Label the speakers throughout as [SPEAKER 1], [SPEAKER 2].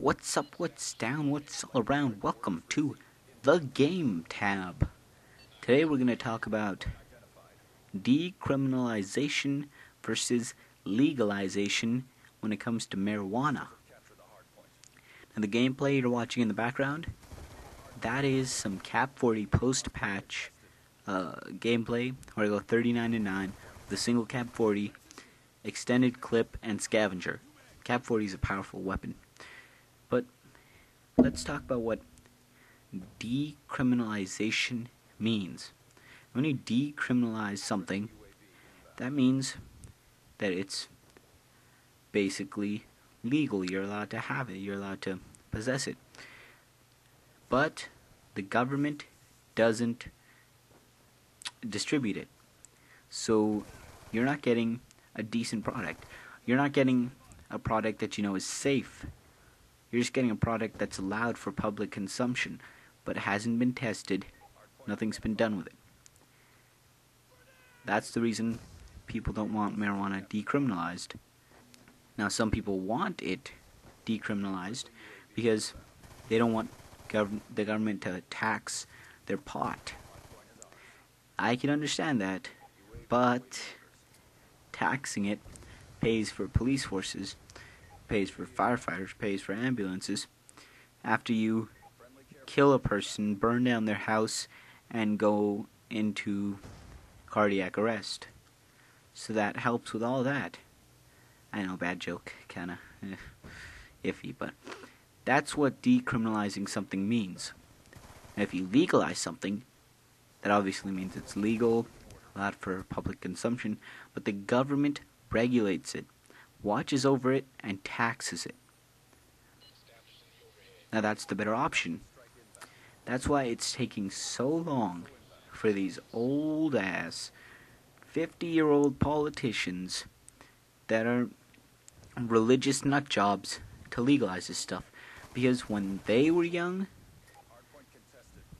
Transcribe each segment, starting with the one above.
[SPEAKER 1] What's up, what's down, what's all around? Welcome to the Game tab. Today we're going to talk about decriminalization versus legalization when it comes to marijuana. Now the gameplay you're watching in the background, that is some Cap 40 post-patch gameplay where I go 39-9 with a single Cap 40, extended clip, and scavenger. Cap 40 is a powerful weapon. But let's talk about what decriminalization means. When you decriminalize something, that means that it's basically legal. You're allowed to have it. You're allowed to possess it. But the government doesn't distribute it. So you're not getting a decent product. You're not getting a product that you know is safe. You're just getting a product that's allowed for public consumption, but it hasn't been tested. Nothing's been done with it. That's the reason people don't want marijuana decriminalized. Now, some people want it decriminalized because they don't want the government to tax their pot. I can understand that, but taxing it pays for police forces, pays for firefighters, pays for ambulances. After you kill a person, burn down their house, and go into cardiac arrest. So that helps with all that. I know, bad joke, kinda iffy, but that's what decriminalizing something means. And if you legalize something, that obviously means it's legal, allowed for public consumption, but the government regulates it, watches over it, and taxes it. Now that's the better option. That's why it's taking so long for these old-ass 50-year-old politicians that are religious nutjobs to legalize this stuff. Because when they were young,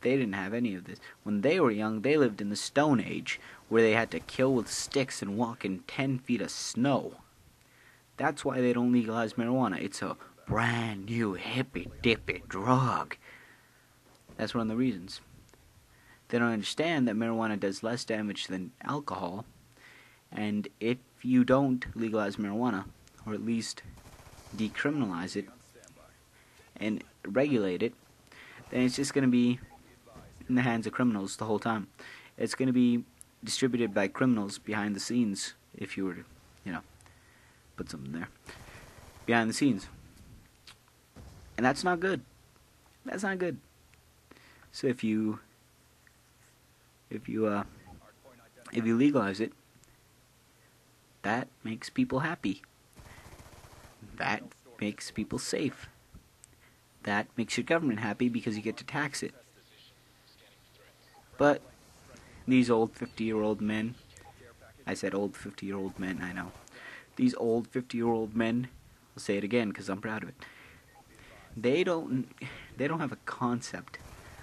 [SPEAKER 1] they didn't have any of this. When they were young, they lived in the Stone Age, where they had to kill with sticks and walk in 10 feet of snow. That's why they don't legalize marijuana. It's a brand new hippy-dippy drug. That's one of the reasons. They don't understand that marijuana does less damage than alcohol. And if you don't legalize marijuana, or at least decriminalize it and regulate it, then it's just going to be in the hands of criminals the whole time. It's going to be distributed by criminals behind the scenes, if you were to, put something there. Behind the scenes. And that's not good. That's not good. So if you legalize it, that makes people happy. That makes people safe. That makes your government happy because you get to tax it. But these old 50-year-old men, I said old 50-year-old men, I know. These old 50-year-old men, I'll say it again because I'm proud of it. They don't have a concept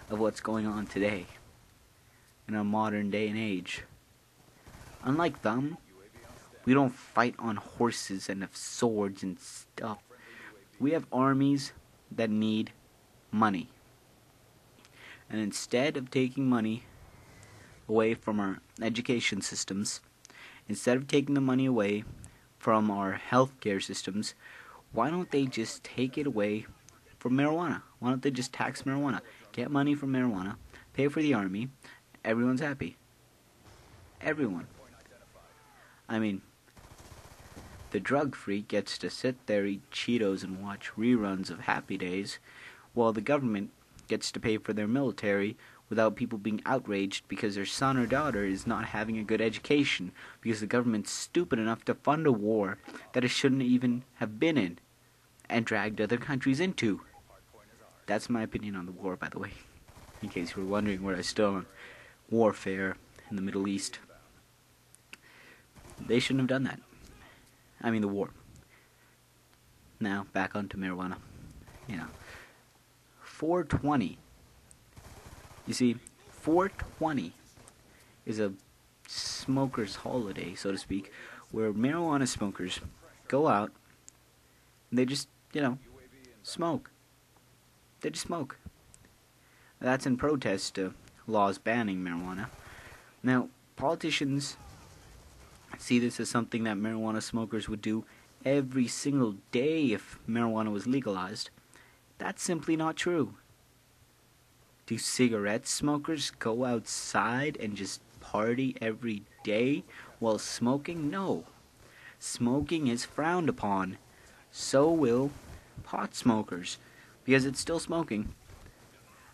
[SPEAKER 1] of what's going on today in our modern day and age. Unlike them, we don't fight on horses and have swords and stuff. We have armies that need money. And instead of taking money away from our education systems, instead of taking the money away from our healthcare systems, why don't they just take it away from marijuana? Why don't they just tax marijuana? Get money from marijuana, pay for the army, everyone's happy. Everyone. I mean, the drug freak gets to sit there, eat Cheetos, and watch reruns of Happy Days, while the government gets to pay for their military without people being outraged because their son or daughter is not having a good education because the government's stupid enough to fund a war that it shouldn't even have been in and dragged other countries into. That's my opinion on the war, by the way, in case you were wondering where I stood on warfare in the Middle East. They shouldn't have done that. I mean the war. Now, back onto marijuana. 420. You see, 420 is a smoker's holiday, so to speak, where marijuana smokers go out and they just, smoke. They just smoke. That's in protest to laws banning marijuana. Now, politicians see this as something that marijuana smokers would do every single day if marijuana was legalized. That's simply not true. Do cigarette smokers go outside and just party every day while smoking? No. Smoking is frowned upon. So will pot smokers, because it's still smoking.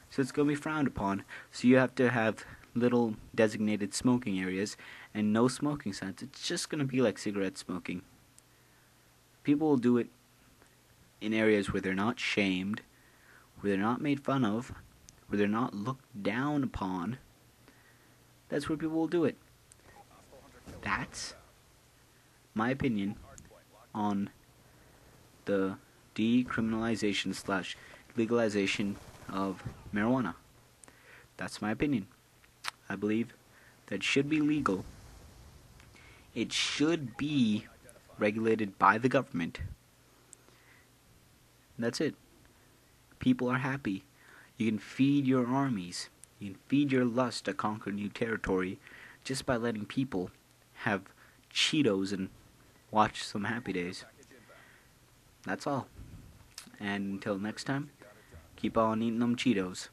[SPEAKER 1] So it's going to be frowned upon. So you have to have little designated smoking areas and no smoking signs. It's just going to be like cigarette smoking. People will do it in areas where they're not shamed, where they're not made fun of, where they're not looked down upon. That's where people will do it. That's my opinion on the decriminalization / legalization of marijuana. That's my opinion. I believe that it should be legal. It should be regulated by the government. That's it. People are happy. You can feed your armies. You can feed your lust to conquer new territory just by letting people have Cheetos and watch some Happy Days. That's all. And until next time, keep on eating them Cheetos.